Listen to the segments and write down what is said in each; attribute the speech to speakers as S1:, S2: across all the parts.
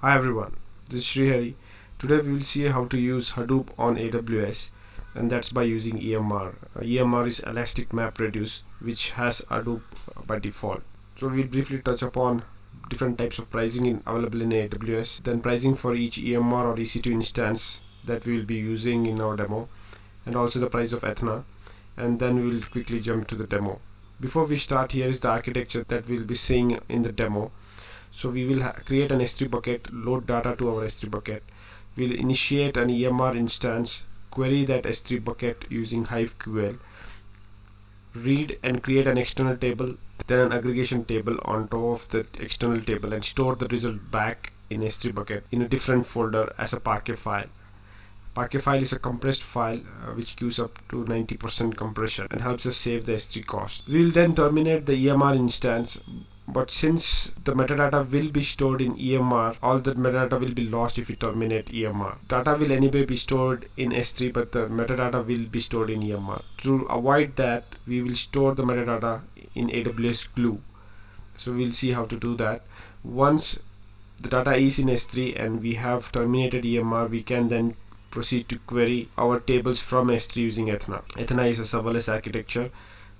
S1: Hi everyone, this is Srihari. Today we will see how to use Hadoop on AWS, and that's by using EMR. EMR is Elastic Map Reduce, which has Hadoop by default. So we'll briefly touch upon different types of pricing available in AWS, then pricing for each EMR or EC2 instance that we will be using in our demo, and also the price of Athena, and then we will quickly jump to the demo. Before we start, here is the architecture that we'll be seeing in the demo. So we will create an S3 bucket, load data to our S3 bucket. We'll initiate an EMR instance, query that S3 bucket using HiveQL, read and create an external table, then an aggregation table on top of the external table, and store the result back in S3 bucket in a different folder as a Parquet file. Parquet file is a compressed file which gives up to 90% compression and helps us save the S3 cost. We will then terminate the EMR instance, but since the metadata will be stored in EMR, all the metadata will be lost if we terminate EMR. Data will anyway be stored in S3, but the metadata will be stored in EMR. To avoid that, we will store the metadata in AWS Glue. So we'll see how to do that. Once the data is in S3 and we have terminated EMR, we can then proceed to query our tables from S3 using Athena. Athena is a serverless architecture,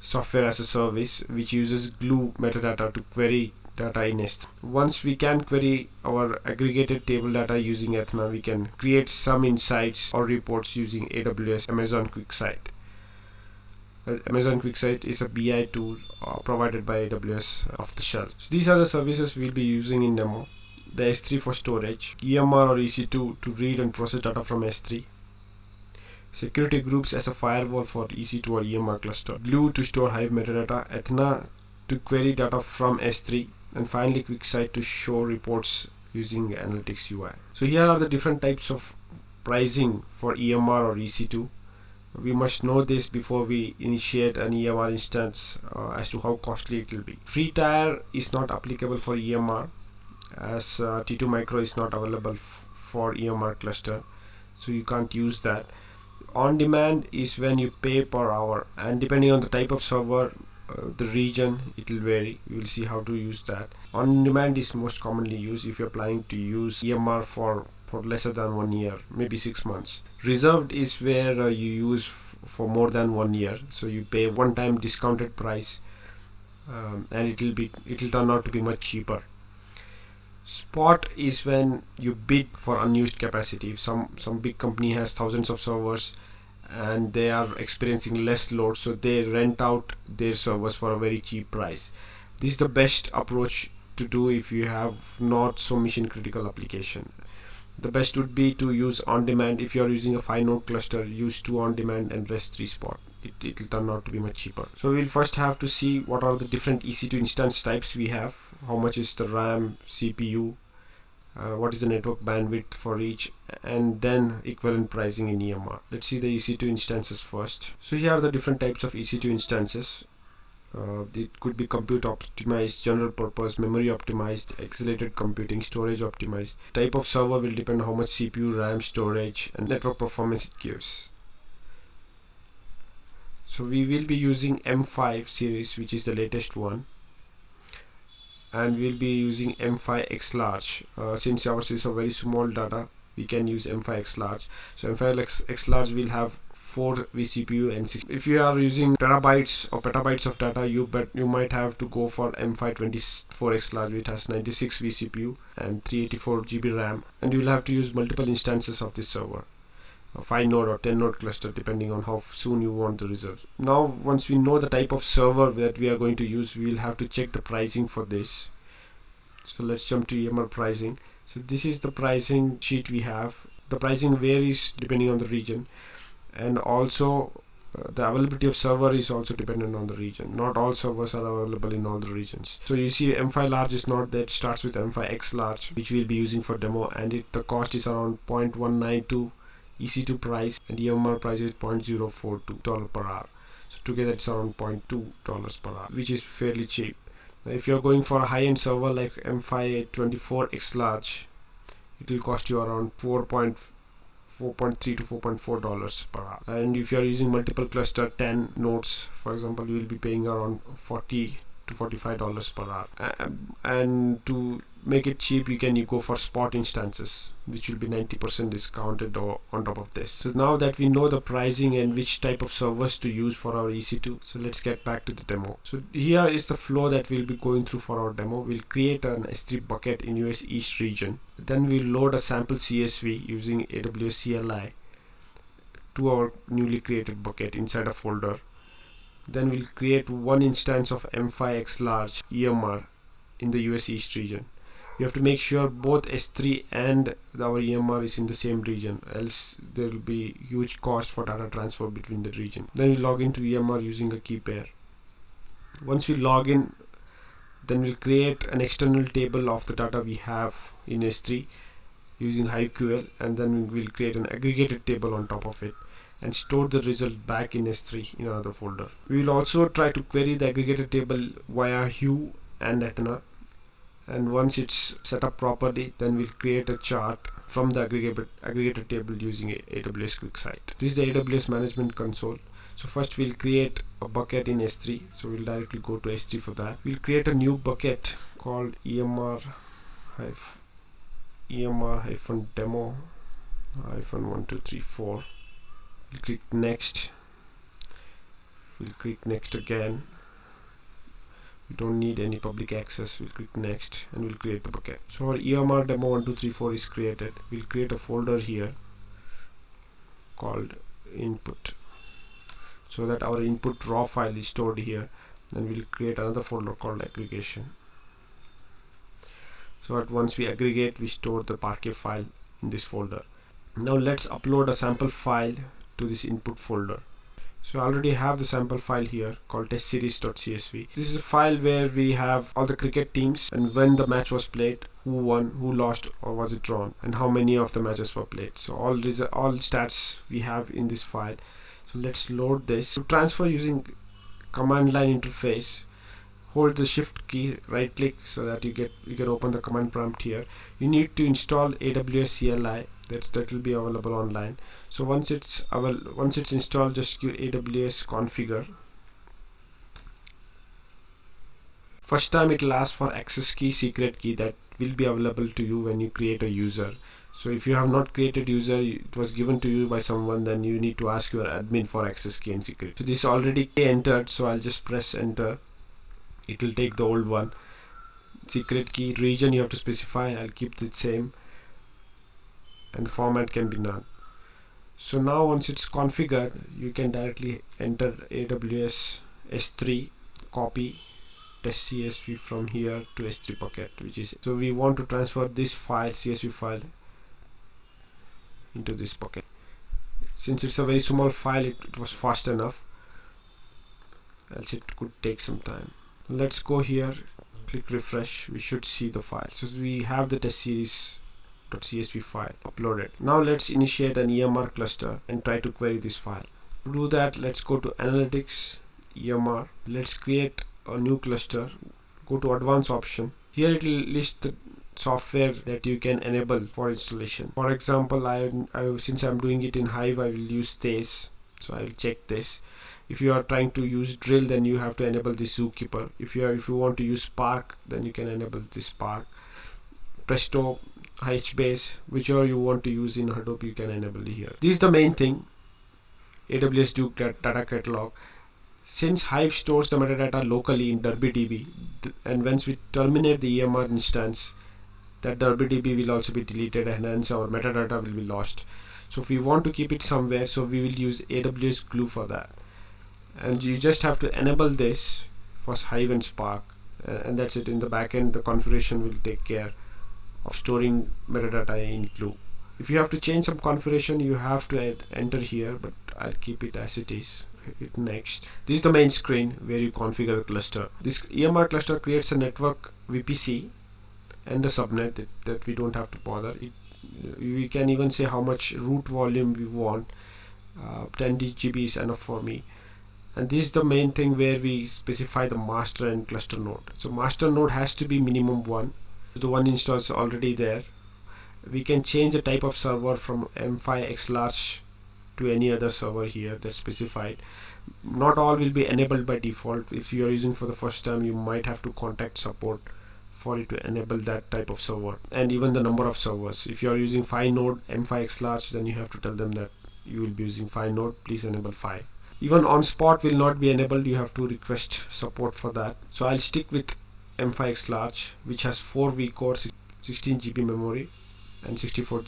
S1: software as a service, which uses Glue metadata to query data in S3. Once we can query our aggregated table data using Athena, we can create some insights or reports using AWS Amazon QuickSight. Amazon QuickSight is a BI tool provided by AWS off the shelf. So these are the services we'll be using in demo. The S3 for storage, EMR or EC2 to read and process data from S3, security groups as a firewall for EC2 or EMR cluster, Glue to store Hive metadata, Athena to query data from S3, and finally QuickSight to show reports using Analytics UI. So here are the different types of pricing for EMR or EC2. We must know this before we initiate an EMR instance as to how costly it will be. Free tier is not applicable for EMR, as T2 micro is not available for EMR cluster, so you can't use that. On demand is when you pay per hour, and depending on the type of server, the region, it will vary. We will see how to use that. On demand is most commonly used if you're planning to use EMR for lesser than 1 year, maybe 6 months. Reserved is where you use for more than 1 year, so you pay one-time discounted price, and it'll turn out to be much cheaper. Spot is when you bid for unused capacity. If some big company has thousands of servers and they are experiencing less load, so they rent out their servers for a very cheap price. This is the best approach to do if you have not so mission critical application. The best would be to use on demand. If you are using a 5-node cluster, use 2 on demand and rest 3 spot. It will turn out to be much cheaper. So we'll first have to see what are the different EC2 instance types we have, how much is the RAM, CPU, what is the network bandwidth for each, and then equivalent pricing in EMR. Let's see the EC2 instances first. So here are the different types of EC2 instances. It could be compute optimized, general purpose, memory optimized, accelerated computing, storage optimized. Type of server will depend on how much CPU, RAM, storage, and network performance it gives. So we will be using M5 series, which is the latest one, and we'll be using M5 X large. Since ours is a very small data, we can use M5 X large. So M5 X large will have 4 vCPU and 6. If you are using terabytes or petabytes of data, you might have to go for M5 24 X large, which has 96 vCPU and 384 GB RAM, and you will have to use multiple instances of this server, a 5-node or 10-node cluster, depending on how soon you want the result. Now once we know the type of server that we are going to use, we will have to check the pricing for this. So let's jump to EMR pricing. So this is the pricing sheet we have. The pricing varies depending on the region, and also the availability of server is also dependent on the region. Not all servers are available in all the regions. So you see M5 large is not there. It starts with M5 X large, which we'll be using for demo, and the cost is around 0.192 EC2 price, and EMR price is $0.042 per hour. So together it's around $0.2 per hour, which is fairly cheap. Now if you're going for a high-end server like M5 24 X large, it will cost you around $4.3 to $4.4 per hour. And if you are using multiple cluster, 10 nodes for example, you will be paying around $40 to $45 per hour. And to make it cheap, you can go for spot instances, which will be 90% discounted on top of this. So now that we know the pricing and which type of servers to use for our EC2, so let's get back to the demo. So here is the flow that we'll be going through for our demo. We'll create an S3 bucket in US East region. Then we'll load a sample CSV using AWS CLI to our newly created bucket inside a folder. Then we'll create one instance of M5X large EMR in the US East region. You have to make sure both S3 and our EMR is in the same region, else there will be huge cost for data transfer between the region. Then we log into EMR using a key pair. Once we log in, then we'll create an external table of the data we have in S3 using HiveQL, and then we'll create an aggregated table on top of it and store the result back in S3 in another folder. We will also try to query the aggregated table via Hue and Athena, and once it's set up properly, then we'll create a chart from the aggregated table using AWS QuickSight. This is the AWS management console. So first we'll create a bucket in S3, so we'll directly go to S3 for that. We'll create a new bucket called EMR demo 1234. We'll click next. We'll click next again. We don't need any public access. We'll click next and we'll create the bucket. So our EMR demo 1234 is created. We'll create a folder here called input, so that our input raw file is stored here. Then we'll create another folder called aggregation, so that once we aggregate, we store the Parquet file in this folder. Now let's upload a sample file to this input folder. So I already have the sample file here called testseries.csv. This is a file where we have all the cricket teams and when the match was played, who won, who lost, or was it drawn, and how many of the matches were played. So all stats we have in this file. So let's load this. To transfer using command line interface, hold the shift key, right click, so that you can open the command prompt here. You need to install AWS CLI. That will be available online. So once it's installed, just give AWS configure. First time it will ask for access key, secret key, that will be available to you when you create a user. So if you have not created user, it was given to you by someone, then you need to ask your admin for access key and secret. So this is already entered, so I'll just press enter. It will take the old one. Secret key region you have to specify. I'll keep the same, and the format can be none. So now once it's configured, you can directly enter AWS S3, copy test CSV from here to S3 bucket, so we want to transfer this file, CSV file, into this bucket. Since it's a very small file, it was fast enough, else it could take some time. Let's go here, click refresh. We should see the file. So we have the test series.csv file uploaded. Now let's initiate an EMR cluster and try to query this file. To do that, let's go to analytics, EMR. Let's create a new cluster. Go to advanced option. Here it will list the software that you can enable for installation. For example, since I'm doing it in Hive, I will use this, so I will check this. If you are trying to use drill, then you have to enable this zookeeper. If you want to use Spark, then you can enable this Spark. Presto, HBase, whichever you want to use in Hadoop, you can enable it here. This is the main thing, AWS Duke data catalog. Since Hive stores the metadata locally in DB, and once we terminate the EMR instance, that DB will also be deleted, and hence our metadata will be lost. So if we want to keep it somewhere, so we will use AWS Glue for that. And you just have to enable this for Hive and Spark, and that's it. In the backend, the configuration will take care of storing metadata in Glue. If you have to change some configuration, you have to enter here, but I'll keep it as it is. Hit next. This is the main screen where you configure the cluster. This EMR cluster creates a network VPC and a subnet that we don't have to bother. We can even say how much root volume we want. 10 GB is enough for me. And this is the main thing where we specify the master and cluster node. So master node has to be minimum 1. The one install is already there. We can change the type of server from M5X large to any other server here that's specified. Not all will be enabled by default. If you are using for the first time, you might have to contact support for it to enable that type of server, and even the number of servers. If you are using 5 node M5 XLarge, then you have to tell them that you will be using 5 node, please enable 5. Even on spot will not be enabled, you have to request support for that. So I'll stick with M5 XLarge, which has 4 vCores, 16 GB memory and 64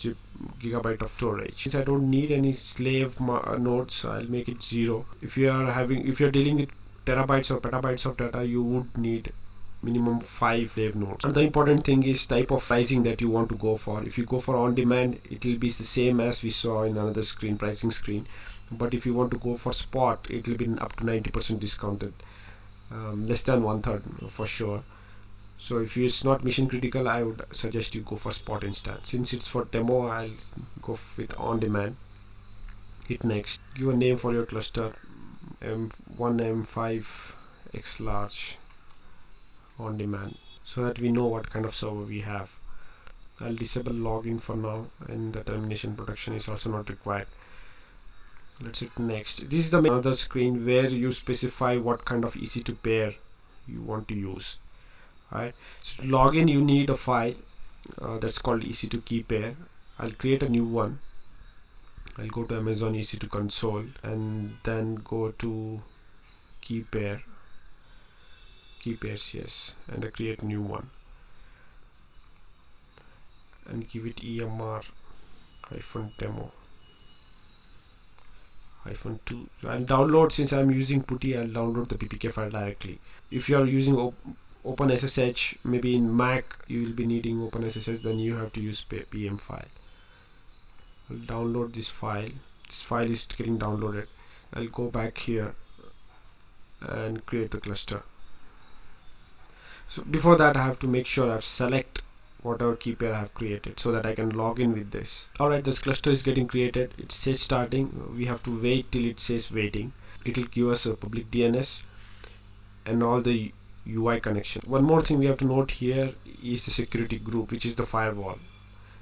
S1: gigabyte of storage. Since I don't need any slave nodes, I'll make it 0. If you're dealing with terabytes or petabytes of data, you would need minimum 5 slave nodes. And the important thing is type of pricing that you want to go for. If you go for on demand, it will be the same as we saw in another screen, pricing screen. But if you want to go for spot, it will be up to 90% discounted, less than 1/3 for sure. So if it's not mission critical, I would suggest you go for spot instance. Since it's for demo, I'll go with on demand. Hit next. Give a name for your cluster, M1 M5 XLarge on demand, so that we know what kind of server we have. I'll disable login for now, and the termination protection is also not required. Let's hit next. This is the other screen where you specify what kind of EC2 pair you want to use. Alright, so to log in, you need a file that's called EC2 key pair. I'll create a new one. I'll go to Amazon EC2 console and then go to key pairs, yes, and I create a new one and give it EMR -demo -2. I'll download, since I'm using PuTTY, I'll download the PPK file directly. If you are using OpenSSH, maybe in Mac you will be needing OpenSSH, then you have to use PM file. I'll download this file. This file is getting downloaded. I'll go back here and create the cluster. So before that, I have to make sure I've select whatever key pair I have created so that I can log in with this. Alright, this cluster is getting created. It says starting. We have to wait till it says waiting. It will give us a public DNS and all the UI connection. One more thing we have to note here is the security group, which is the firewall.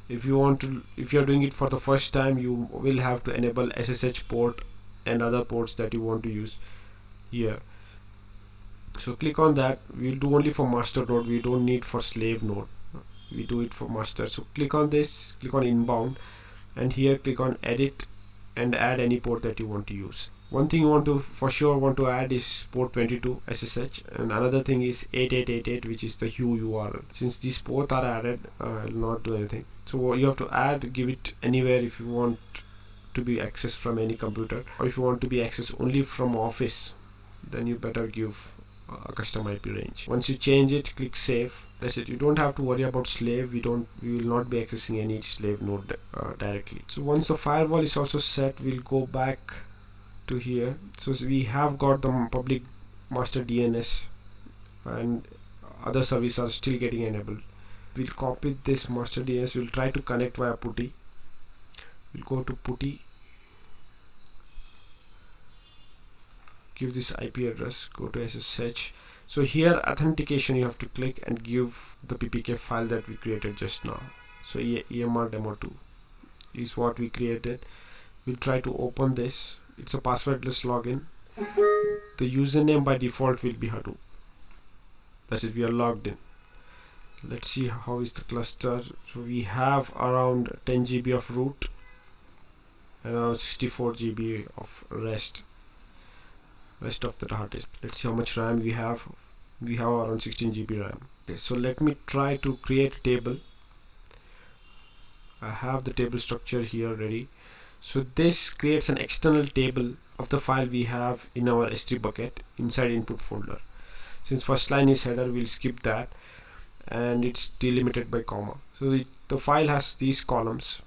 S1: If you're doing it for the first time, you will have to enable SSH port and other ports that you want to use here. So click on that. We'll do only for master node. We don't need for slave node. We do it for master. So click on this, click on inbound, and here click on edit and add any port that you want to use. One thing you want to add is port 22 SSH, and another thing is 8888, which is the Hue URL. Since these both are added, I'll not do anything. So you have to give it anywhere if you want to be accessed from any computer, or if you want to be accessed only from office, then you better give a custom IP range. Once you change it, click save. That's it. You don't have to worry about slave. We will not be accessing any slave node directly. So once the firewall is also set, we'll go back to here. So we have got the public master DNS and other services are still getting enabled. We'll copy this master DNS. We'll try to connect via PuTTY. We'll go to PuTTY, give this IP address, go to SSH. So here authentication, you have to click and give the PPK file that we created just now. So EMR demo 2 is what we created. We'll try to open this. It's a passwordless login. The username by default will be Hadoop. That's it, we are logged in. Let's see how is the cluster. So we have around 10 GB of root and around 64 GB of rest of the hard disk. Let's see how much RAM we have. We have around 16 GB RAM. Okay, so let me try to create a table. I have the table structure here ready. So this creates an external table of the file we have in our S3 bucket inside input folder. Since first line is header, we'll skip that, and it's delimited by comma. So the file has these columns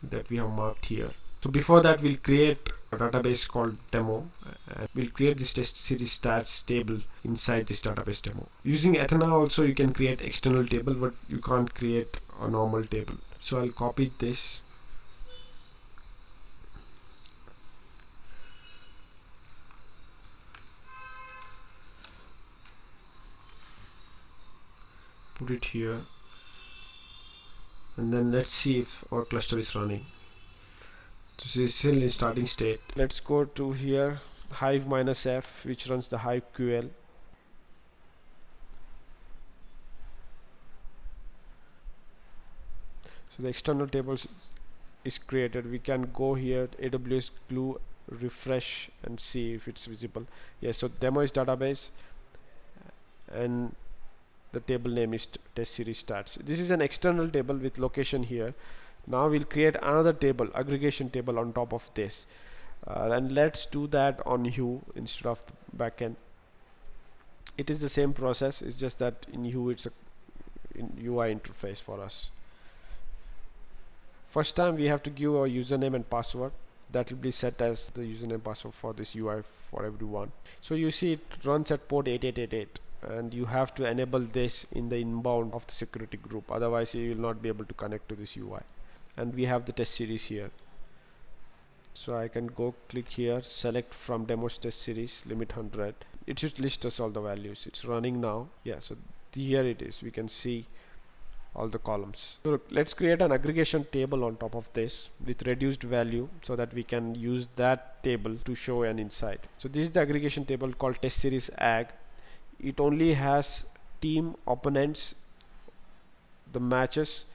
S1: that we have marked here. So before that, we'll create a database called demo, and we'll create this test series stats table inside this database demo. Using Athena also you can create external table, but you can't create a normal table. So I'll copy this, put it here, and then let's see if our cluster is running. This is still in starting state. Let's go to here, Hive -f, which runs the HiveQL. So the external tables is created. We can go here, AWS glue, refresh and see if it's visible. Yes, so demo is database and the table name is test series stats. This is an external table with location here. Now we'll create another table, aggregation table on top of this, and let's do that on Hue instead of the backend. It is the same process, it's just that in Hue it's a UI interface for us. First time we have to give a username and password. That will be set as the username password for this UI for everyone. So you see it runs at port 8888, and you have to enable this in the inbound of the security group, otherwise you will not be able to connect to this UI. And we have the test series here, so I can go click here, select from demos test series, limit 100. It should list us all the values. It's running now. Yeah, so here it is. We can see all the columns. So let's create an aggregation table on top of this with reduced value so that we can use that table to show an insight. So this is the aggregation table called test series ag. It only has team, opponents, the matches,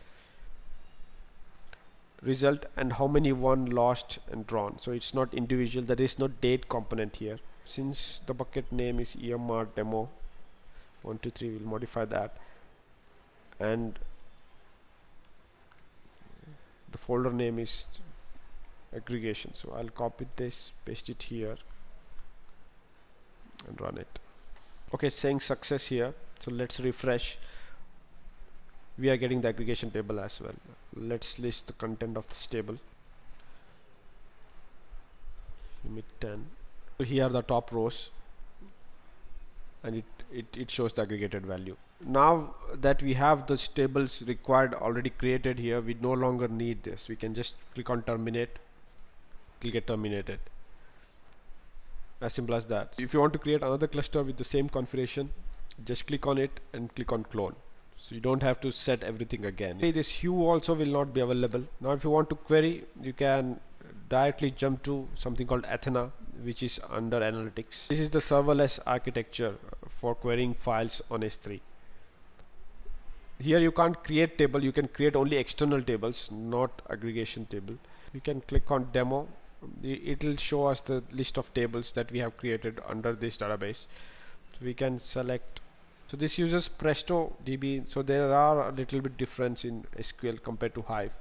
S1: result, and how many won, lost and drawn. So it's not individual. There is no date component here. Since the bucket name is EMR demo 123, we'll modify that, and the folder name is aggregation. So I'll copy this, paste it here and run it. Okay, it's saying success here. So let's refresh. We are getting the aggregation table as well. Let's list the content of this table. Limit 10. So here are the top rows, and it shows the aggregated value. Now that we have those tables required already created here, we no longer need this. We can just click on terminate, it'll get terminated. As simple as that. If you want to create another cluster with the same configuration, just click on it and click on clone. So you don't have to set everything again. This Hue also will not be available. Now if you want to query, you can directly jump to something called Athena, which is under analytics. This is the serverless architecture for querying files on S3. Here you can't create table, you can create only external tables, not aggregation table. You can click on demo. It will show us the list of tables that we have created under this database. So we can select. So this uses Presto DB, so there are a little bit difference in SQL compared to Hive,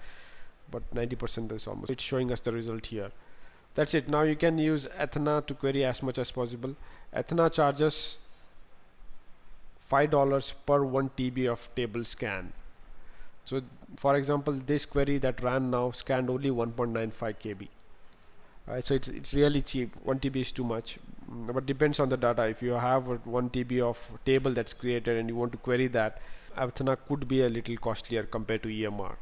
S1: but 90% is almost. It's showing us the result here. That's it. Now you can use Athena to query as much as possible. Athena charges $5 per 1 TB of table scan. So for example, this query that ran now scanned only 1.95 KB. So it's really cheap. 1 TB is too much, but depends on the data. If you have 1 TB of table that's created and you want to query that, Athena could be a little costlier compared to EMR.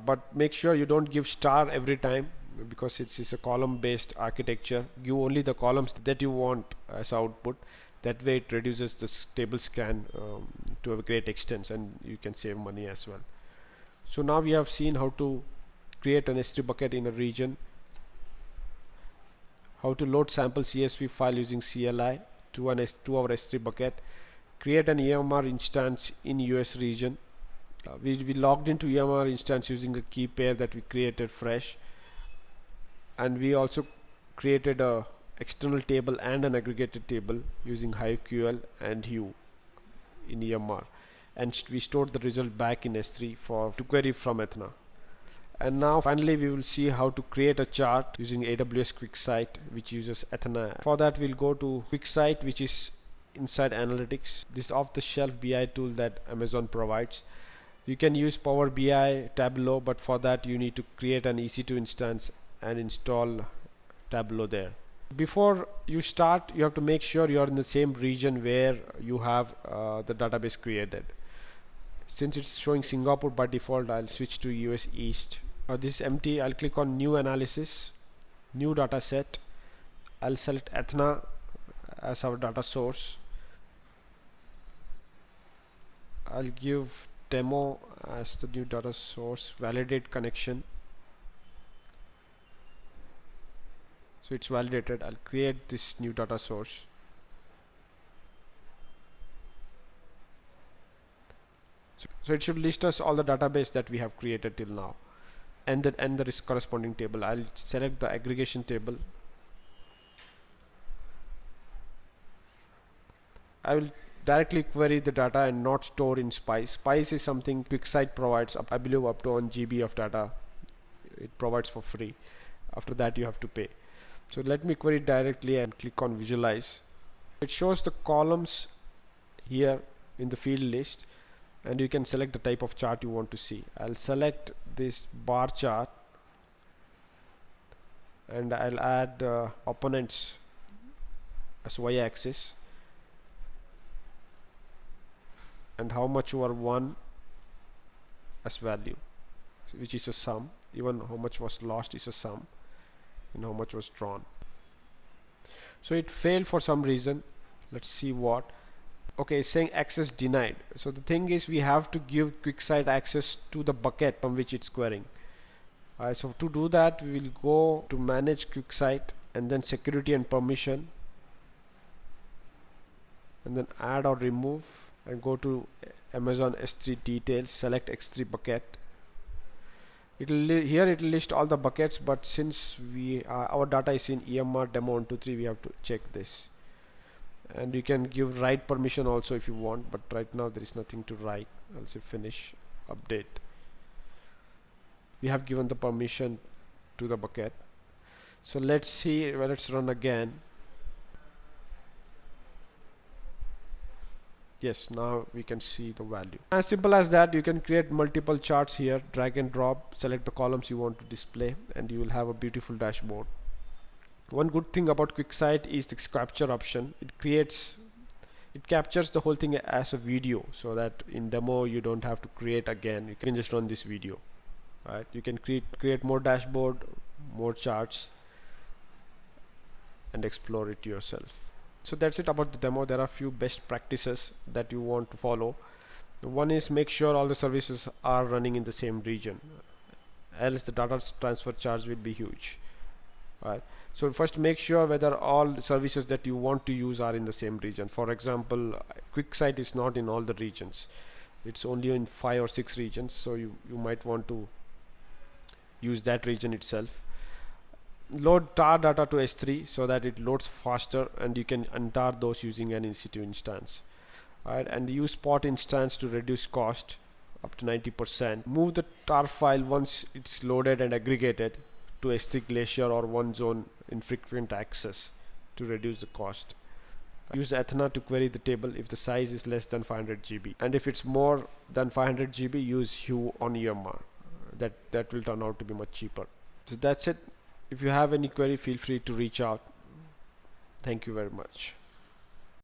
S1: But make sure you don't give star every time, because it's a column based architecture. Give only the columns that you want as output. That way it reduces this table scan to a great extent, and you can save money as well. So now we have seen how to create an S3 bucket in a region, how to load sample CSV file using CLI to our S3 bucket, create an EMR instance in US region. We logged into EMR instance using a key pair that we created fresh, and we also created a external table and an aggregated table using HiveQL and Hue in EMR, and we stored the result back in S3 to query from Athena. And now finally we will see how to create a chart using AWS QuickSight, which uses Athena. For that we'll go to QuickSight, which is inside analytics. This off-the-shelf BI tool that Amazon provides. You can use Power BI, Tableau, but for that you need to create an EC2 instance and install Tableau there. Before you start, you have to make sure you are in the same region where you have the database created. Since it's showing Singapore by default, I'll switch to US East. This is empty. I'll click on new analysis, new data set. I'll select Athena as our data source. I'll give demo as the new data source, validate connection. So it's validated. I'll create this new data source. So it should list us all the database that we have created till now, and the corresponding table. I'll select the aggregation table. I will directly query the data and not store in Spice. Spice is something QuickSight provides, I believe up to 1 GB of data. It provides for free. After that you have to pay. So let me query directly and click on visualize. It shows the columns here in the field list, and you can select the type of chart you want to see. I'll select this bar chart, and I'll add opponents as y-axis, and how much were won as value, which is a sum. Even how much was lost is a sum, and how much was drawn. So it failed for some reason. Let's see what. Okay, it's saying access denied. So the thing is, we have to give QuickSight access to the bucket from which it's querying. So to do that, we will go to manage QuickSight, and then security and permission, and then add or remove, and go to Amazon S3 details, select X3 bucket. Here it will list all the buckets, but since our data is in EMR demo 123, we have to check this. And you can give write permission also if you want, but right now there is nothing to write. I'll say finish, update. We have given the permission to the bucket. So let's see, let's run again. Yes, now we can see the value. As simple as that. You can create multiple charts here, drag and drop, select the columns you want to display, and you will have a beautiful dashboard. One good thing about QuickSight is this capture option. It captures the whole thing as a video, so that in demo you don't have to create again. You can just run this video. Right? You can create more dashboard, more charts, and explore it yourself. So that's it about the demo. There are a few best practices that you want to follow. One is make sure all the services are running in the same region, else the data transfer charge will be huge. Right. So first make sure whether all the services that you want to use are in the same region. For example, QuickSight is not in all the regions. It's only in 5 or 6 regions, so you might want to use that region itself. Load tar data to S3 so that it loads faster, and you can untar those using an in-situ instance. Right, and use spot instance to reduce cost up to 90%. Move the tar file once it's loaded and aggregated to S3 Glacier or one zone infrequent access to reduce the cost. Use Athena to query the table if the size is less than 500 GB, and if it's more than 500 GB, use Hue on EMR. That will turn out to be much cheaper. So that's it. If you have any query, feel free to reach out. Thank you very much.